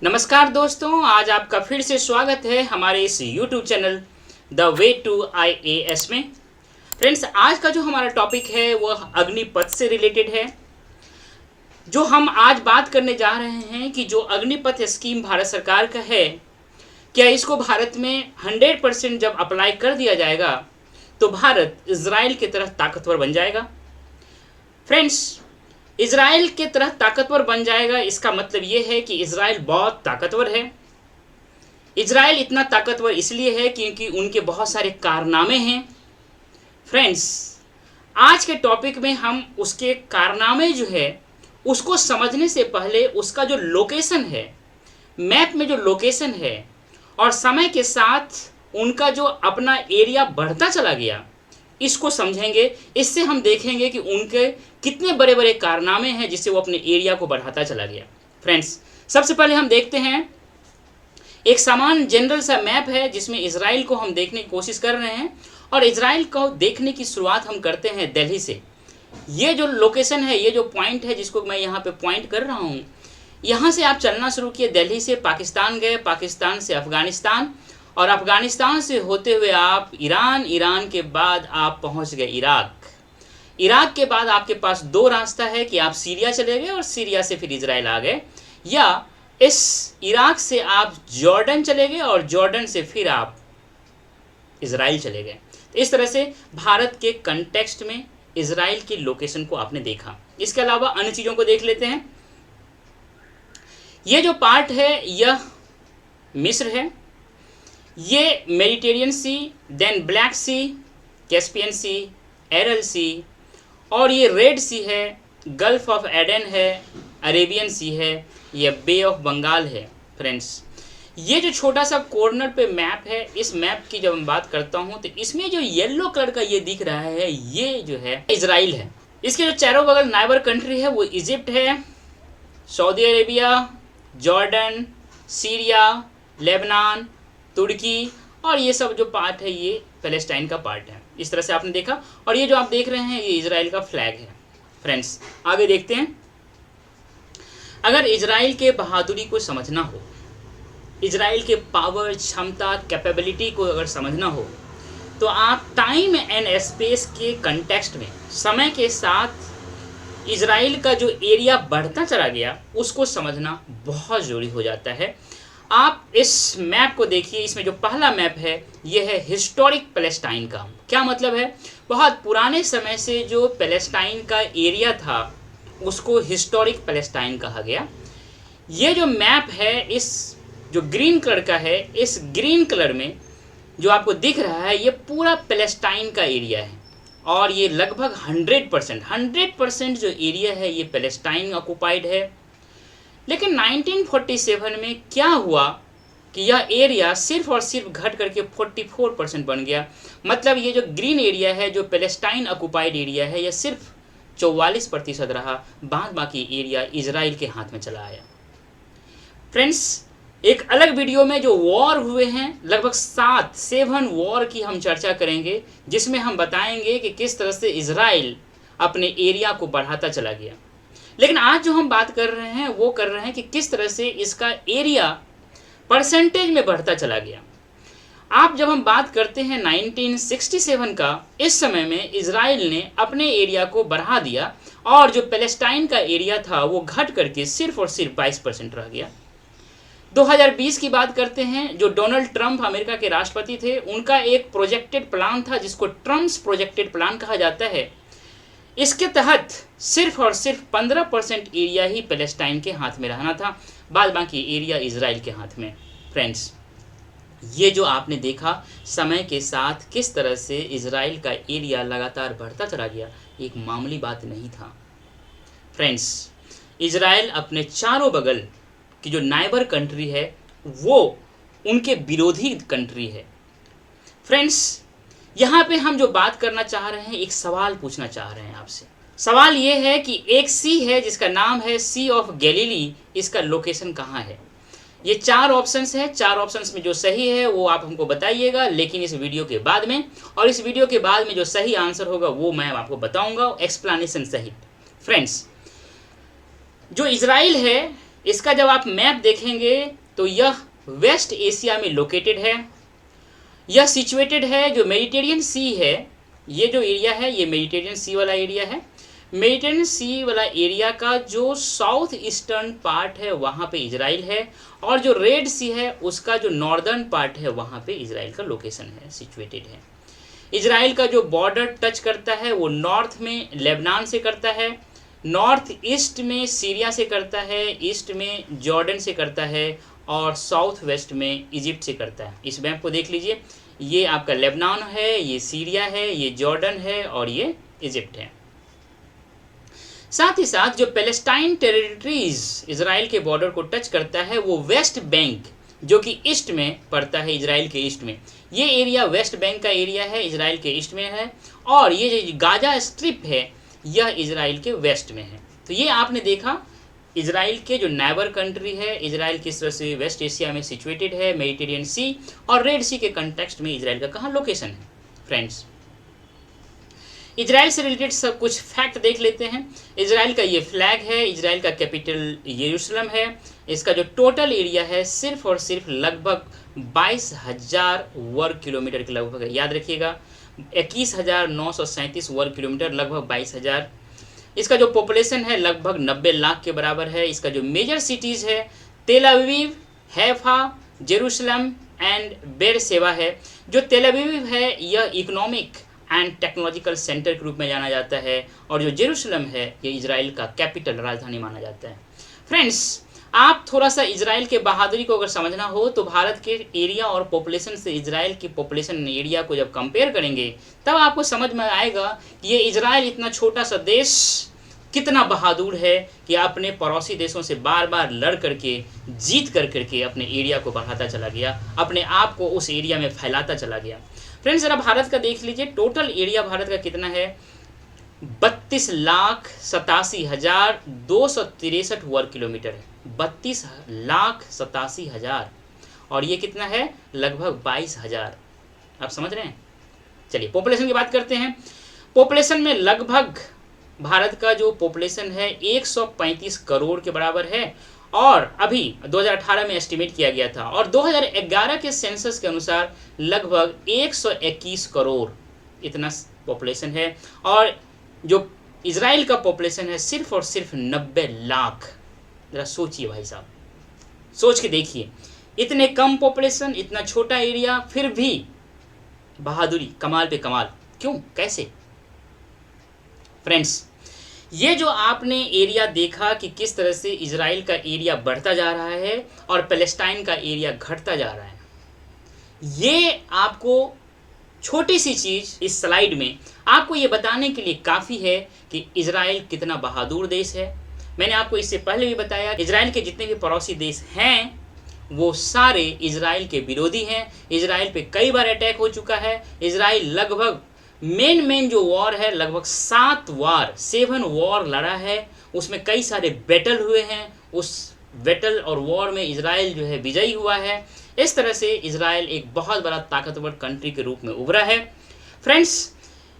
नमस्कार दोस्तों, आज आपका फिर से स्वागत है हमारे इस YouTube channel the way to IAS में। फ्रेंड्स, आज का जो हमारा टॉपिक है वह अग्निपथ से रिलेटेड है। जो हम आज बात करने जा रहे हैं कि जो अग्निपथ स्कीम भारत सरकार का है, क्या इसको भारत में 100% जब अप्लाई कर दिया जाएगा तो भारत इजराइल की तरह ताकतवर बन जाएगा। फ्रेंड्स, इजराइल के तरह ताकतवर बन जाएगा, इसका मतलब ये है कि इजराइल बहुत ताकतवर है। इजराइल इतना ताकतवर इसलिए है क्योंकि उनके बहुत सारे कारनामे हैं। फ्रेंड्स, आज के टॉपिक में हम उसके कारनामे जो है उसको समझने से पहले उसका जो लोकेशन है, मैप में जो लोकेशन है और समय के साथ उनका जो अपना एरिया बढ़ता चला गया, इसको समझेंगे। इससे हम देखेंगे कि उनके कितने बड़े बड़े कारनामे हैं जिससे वो अपने एरिया को बढ़ाता चला गया। फ्रेंड्स, सबसे पहले हम देखते हैं एक सामान्य जनरल सा मैप है जिसमें इजराइल को हम देखने की कोशिश कर रहे हैं और इजराइल को देखने की शुरुआत हम करते हैं दिल्ली से। ये जो लोकेशन है, ये जो पॉइंट है जिसको मैं यहाँ पे पॉइंट कर रहा हूँ, यहाँ से आप चलना शुरू किए, दिल्ली से पाकिस्तान गए, पाकिस्तान से अफगानिस्तान और अफगानिस्तान से होते हुए आप ईरान, ईरान के बाद आप पहुँच गए इराक। इराक के बाद आपके पास दो रास्ता है कि आप सीरिया चले गए और सीरिया से फिर इजराइल आ गए, या इस इराक से आप जॉर्डन चले गए और जॉर्डन से फिर आप इजराइल चले गए। तो इस तरह से भारत के कंटेक्स्ट में इजराइल की लोकेशन को आपने देखा। इसके अलावा अन्य चीज़ों को देख लेते हैं। ये जो पार्ट है यह मिस्र है, ये मेडिटेरियन सी, देन ब्लैक सी, कैस्पियन सी, एरल सी और ये रेड सी है, गल्फ ऑफ एडन है, अरेबियन सी है, ये बे ऑफ बंगाल है। फ्रेंड्स, ये जो छोटा सा कॉर्नर पे मैप है, इस मैप की जब मैं बात करता हूँ तो इसमें जो येलो कलर का ये दिख रहा है, ये जो है इजराइल है। इसके जो चारों बगल नाइबर कंट्री है वो इजिप्ट है, Saudi Arabia, Jordan, Syria, Lebanon, तुर्की और ये सब जो पार्ट है ये पैलेस्टाइन का पार्ट है। इस तरह से आपने देखा और ये जो आप देख रहे हैं ये इजराइल का फ्लैग है। फ्रेंड्स, आगे देखते हैं। अगर इजराइल के बहादुरी को समझना हो, इजराइल के पावर, क्षमता, कैपेबिलिटी को अगर समझना हो तो आप टाइम एंड स्पेस के कंटेक्स्ट में, समय के साथ इजराइल का जो एरिया बढ़ता चला गया उसको समझना बहुत ज़रूरी हो जाता है। आप इस मैप को देखिए, इसमें जो पहला मैप है यह है हिस्टोरिक पैलेस्टाइन का। क्या मतलब है? बहुत पुराने समय से जो पैलेस्टाइन का एरिया था उसको हिस्टोरिक पैलेस्टाइन कहा गया। ये जो मैप है, इस जो ग्रीन कलर का है, इस ग्रीन कलर में जो आपको दिख रहा है ये पूरा पैलेस्टाइन का एरिया है और ये लगभग 100% जो एरिया है ये पैलेस्टाइन ऑक्युपाइड है। लेकिन 1947 में क्या हुआ कि यह एरिया सिर्फ और सिर्फ घट करके 44% बन गया। मतलब ये जो ग्रीन एरिया है, जो पैलेस्टाइन ऑक्युपाइड एरिया है, यह सिर्फ 44% रहा, बाद बाकी एरिया इजराइल के हाथ में चला आया। फ्रेंड्स, एक अलग वीडियो में जो वॉर हुए हैं, लगभग 7 वॉर की हम चर्चा करेंगे जिसमें हम बताएंगे कि किस तरह से इजराइल अपने एरिया को बढ़ाता चला गया। लेकिन आज जो हम बात कर रहे हैं वो कर रहे हैं कि किस तरह से इसका एरिया परसेंटेज में बढ़ता चला गया। आप जब हम बात करते हैं 1967 का, इस समय में इजराइल ने अपने एरिया को बढ़ा दिया और जो पैलेस्टाइन का एरिया था वो घट करके सिर्फ और सिर्फ 22% रह गया। 2020 की बात करते हैं, जो डोनाल्ड ट्रंप अमेरिका के राष्ट्रपति थे, उनका एक प्रोजेक्टेड प्लान था जिसको ट्रम्प्स प्रोजेक्टेड प्लान कहा जाता है। इसके तहत सिर्फ और सिर्फ 15% एरिया ही पैलेस्टाइन के हाथ में रहना था, बाद बाकी एरिया इजराइल के हाथ में। फ्रेंड्स, ये जो आपने देखा समय के साथ किस तरह से इजराइल का एरिया लगातार बढ़ता चला गया, एक मामूली बात नहीं था। फ्रेंड्स, इजराइल अपने चारों बगल की जो नाइबर कंट्री है वो उनके विरोधी कंट्री है। फ्रेंड्स, यहाँ पे हम जो बात करना चाह रहे हैं, एक सवाल पूछना चाह रहे हैं आपसे। सवाल ये है कि एक सी है जिसका नाम है सी ऑफ गैलीली, इसका लोकेशन कहाँ है? ये 4 ऑप्शंस है, 4 ऑप्शंस में जो सही है वो आप हमको बताइएगा, लेकिन इस वीडियो के बाद में, और इस वीडियो के बाद में जो सही आंसर होगा वो मैं आपको बताऊंगा एक्सप्लेनेशन सहित। फ्रेंड्स, जो इजराइल है इसका जब आप मैप देखेंगे तो यह वेस्ट एशिया में लोकेटेड है। यह सिचुएटेड है, जो मेडिटेरियन सी है, ये जो एरिया है ये मेडिटेरियन सी वाला एरिया है। मेडिटेरियन सी वाला एरिया का जो साउथ ईस्टर्न पार्ट है वहाँ पे इजराइल है, और जो रेड सी है उसका जो नॉर्दर्न पार्ट है वहाँ पे इजराइल का लोकेशन है, सिचुएटेड है। इजराइल का जो बॉर्डर टच करता है वो नॉर्थ में लेबनान से करता है, नॉर्थ ईस्ट में सीरिया से करता है, ईस्ट में जॉर्डन से करता है, और साउथ वेस्ट में इजिप्ट से करता है। इस मैप को देख लीजिए, ये आपका लेबनान है, ये सीरिया है, ये जॉर्डन है और ये इजिप्ट है। साथ ही साथ जो पैलेस्टाइन टेरिटरीज इजराइल के बॉर्डर को टच करता है वो वेस्ट बैंक, जो कि ईस्ट में पड़ता है, इजराइल के ईस्ट में। ये एरिया वेस्ट बैंक का एरिया है, इजराइल के ईस्ट में है, और ये जो गाजा स्ट्रिप है यह इजराइल के वेस्ट में है। तो ये आपने देखा इजराइल के जो नाइबर कंट्री है, इजराइल किस तरह से वेस्ट एशिया में सिचुएटेड है, मेडिटेरियन सी और रेड सी के कंटेक्स्ट में इजराइल का कहाँ लोकेशन है। फ्रेंड्स, इजराइल से रिलेटेड सब कुछ फैक्ट देख लेते हैं। इजराइल का ये फ्लैग है, इजराइल का कैपिटल यरूशलेम है, इसका जो टोटल एरिया है सिर्फ और सिर्फ लगभग 22,000 वर्ग किलोमीटर के लगभग है। याद रखिएगा, 21,937 वर्ग किलोमीटर, लगभग 22,000। इसका जो पॉपुलेशन है लगभग 90 लाख के बराबर है। इसका जो मेजर सिटीज़ है तेल Aviv, Haifa, Jerusalem and Beersheba है। जो तेल अवीव है यह इकोनॉमिक एंड टेक्नोलॉजिकल सेंटर के रूप में जाना जाता है, और जो जेरूशलम है ये इजराइल का कैपिटल, राजधानी माना जाता है। फ्रेंड्स, आप थोड़ा सा इजराइल के बहादुरी को अगर समझना हो तो भारत के एरिया और पॉपुलेशन से इजराइल की पॉपुलेशन एरिया को जब कंपेयर करेंगे तब आपको समझ में आएगा कि ये इजराइल इतना छोटा सा देश कितना बहादुर है कि अपने पड़ोसी देशों से बार बार लड़ करके जीत करके अपने एरिया को बढ़ाता चला गया, अपने आप को उस एरिया में फैलाता चला गया। फ्रेंड्स, जरा भारत का देख लीजिए, टोटल एरिया भारत का कितना है, 32,87,263 वर्ग किलोमीटर है। 32,87,000, और ये कितना है, लगभग 22,000। आप समझ रहे हैं। चलिए पॉपुलेशन की बात करते हैं। पॉपुलेशन में लगभग भारत का जो पॉपुलेशन है 135 करोड़ के बराबर है, और अभी 2018 में एस्टिमेट किया गया था, और 2011 के सेंसस के अनुसार लगभग 121 करोड़ इतना पॉपुलेशन है। और जो इजराइल का पॉपुलेशन है सिर्फ और सिर्फ 90 लाख। जरा सोचिए भाई साहब, सोच के देखिए, इतने कम पॉपुलेशन, इतना छोटा एरिया, फिर भी बहादुरी कमाल पे कमाल। क्यों, कैसे? फ्रेंड्स, ये जो आपने एरिया देखा कि किस तरह से इजराइल का एरिया बढ़ता जा रहा है और पैलेस्टाइन का एरिया घटता जा रहा है, ये आपको छोटी सी चीज़ इस स्लाइड में आपको ये बताने के लिए काफ़ी है कि इजराइल कितना बहादुर देश है। मैंने आपको इससे पहले भी बताया, इजराइल के जितने भी पड़ोसी देश हैं वो सारे इजराइल के विरोधी हैं। इजराइल पे कई बार अटैक हो चुका है। इजराइल लगभग मेन जो वॉर है लगभग 7 वॉर लड़ा है, उसमें कई सारे बैटल हुए हैं। उस बैटल और वॉर में इजराइल जो है विजयी हुआ है। इस तरह से इजराइल एक बहुत बड़ा ताकतवर कंट्री के रूप में उभरा है। फ्रेंड्स,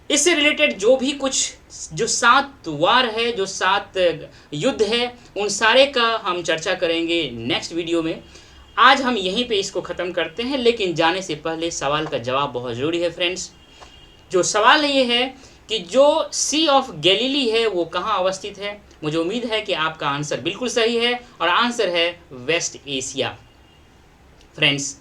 इससे रिलेटेड जो भी कुछ जो 7 वार है, जो 7 युद्ध है, उन सारे का हम चर्चा करेंगे नेक्स्ट वीडियो में। आज हम यहीं पे इसको ख़त्म करते हैं, लेकिन जाने से पहले सवाल का जवाब बहुत ज़रूरी है। फ्रेंड्स, जो सवाल ये है कि जो सी ऑफ गैलीली है वो कहाँ अवस्थित है। मुझे उम्मीद है कि आपका आंसर बिल्कुल सही है, और आंसर है वेस्ट एशिया। फ्रेंड्स,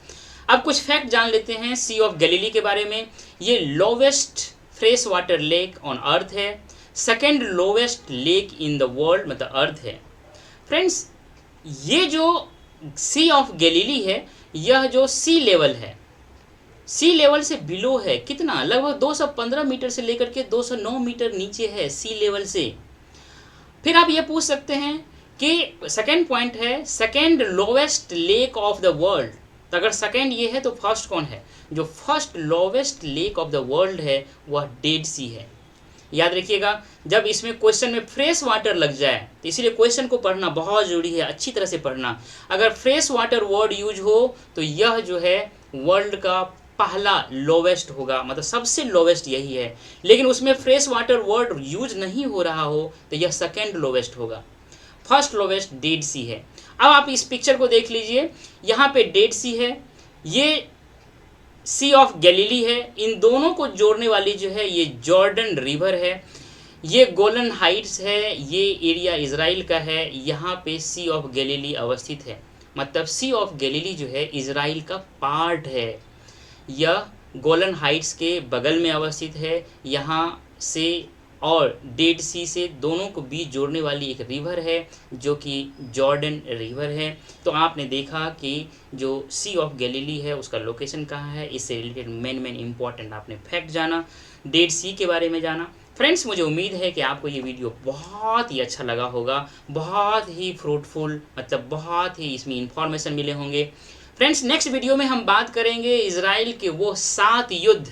अब कुछ फैक्ट जान लेते हैं सी ऑफ गैलीली के बारे में। ये lowest fresh water lake on earth है, second lowest lake in the world, मतलब अर्थ है। फ्रेंड्स, ये जो सी ऑफ गैलीली है, यह जो सी लेवल है, सी लेवल से बिलो है, कितना, लगभग 215 मीटर से लेकर के 209 मीटर नीचे है सी लेवल से। फिर आप ये पूछ सकते हैं कि सेकेंड पॉइंट है second lowest lake of the world. तो अगर सेकेंड ये है तो फर्स्ट कौन है? जो first lowest lake of the world है वह डेड सी है। याद रखिएगा, जब इसमें क्वेश्चन में फ्रेश वाटर लग जाए तो इसीलिए क्वेश्चन को पढ़ना बहुत ज़रूरी है, अच्छी तरह से पढ़ना। अगर फ्रेश वाटर वर्ड यूज हो तो यह जो है वर्ल्ड का पहला लोवेस्ट होगा, मतलब सबसे लोवेस्ट यही है। लेकिन उसमें फ्रेश वाटर वर्ड यूज नहीं हो रहा हो तो यह सेकेंड लोवेस्ट होगा। फर्स्ट लोवेस्ट डेड सी है। अब आप इस पिक्चर को देख लीजिए, यहाँ पे डेड सी है, ये सी ऑफ गैलीली है, इन दोनों को जोड़ने वाली जो है ये जॉर्डन रिवर है, ये गोलन हाइट्स है, ये एरिया इजराइल का है, यहाँ पे सी ऑफ गैलीली अवस्थित है। मतलब सी ऑफ गैलीली जो है इजराइल का पार्ट है। यह गोलन हाइट्स के बगल में अवस्थित है, यहाँ से और डेड सी से दोनों को बीच जोड़ने वाली एक रिवर है जो कि जॉर्डन रिवर है। तो आपने देखा कि जो सी ऑफ गैलीली है उसका लोकेशन कहाँ है, इससे रिलेटेड मेन इंपॉर्टेंट आपने फैक्ट जाना, डेड सी के बारे में जाना। फ्रेंड्स, मुझे उम्मीद है कि आपको ये वीडियो बहुत ही अच्छा लगा होगा, बहुत ही फ्रूटफुल, मतलब बहुत ही इसमें इंफॉर्मेशन मिले होंगे। फ्रेंड्स, नेक्स्ट वीडियो में हम बात करेंगे इजराइल के वो 7 युद्ध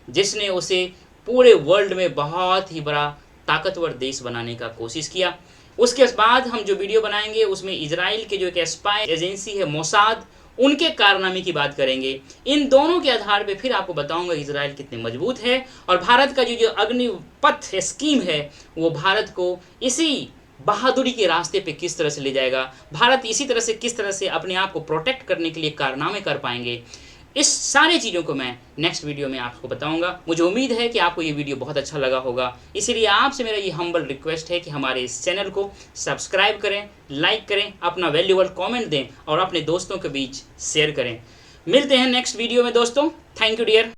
जिसने उसे पूरे वर्ल्ड में बहुत ही बड़ा ताकतवर देश बनाने का कोशिश किया। उसके बाद हम जो वीडियो बनाएंगे उसमें इजराइल के जो एक स्पाई एजेंसी है मोसाद, उनके कारनामे की बात करेंगे। इन दोनों के आधार पे फिर आपको बताऊंगा इजराइल कितने मजबूत है और भारत का जो अग्निपथ स्कीम है वो भारत को इसी बहादुरी के रास्ते पे किस तरह से ले जाएगा, भारत इसी तरह से किस तरह से अपने आप को प्रोटेक्ट करने के लिए कारनामे कर पाएंगे। इस सारी चीज़ों को मैं नेक्स्ट वीडियो में आपको बताऊंगा। मुझे उम्मीद है कि आपको ये वीडियो बहुत अच्छा लगा होगा, इसीलिए आपसे मेरा ये हम्बल रिक्वेस्ट है कि हमारे इस चैनल को सब्सक्राइब करें, लाइक करें, अपना वैल्यूएबल कमेंट दें और अपने दोस्तों के बीच शेयर करें। मिलते हैं नेक्स्ट वीडियो में दोस्तों। Thank you dear.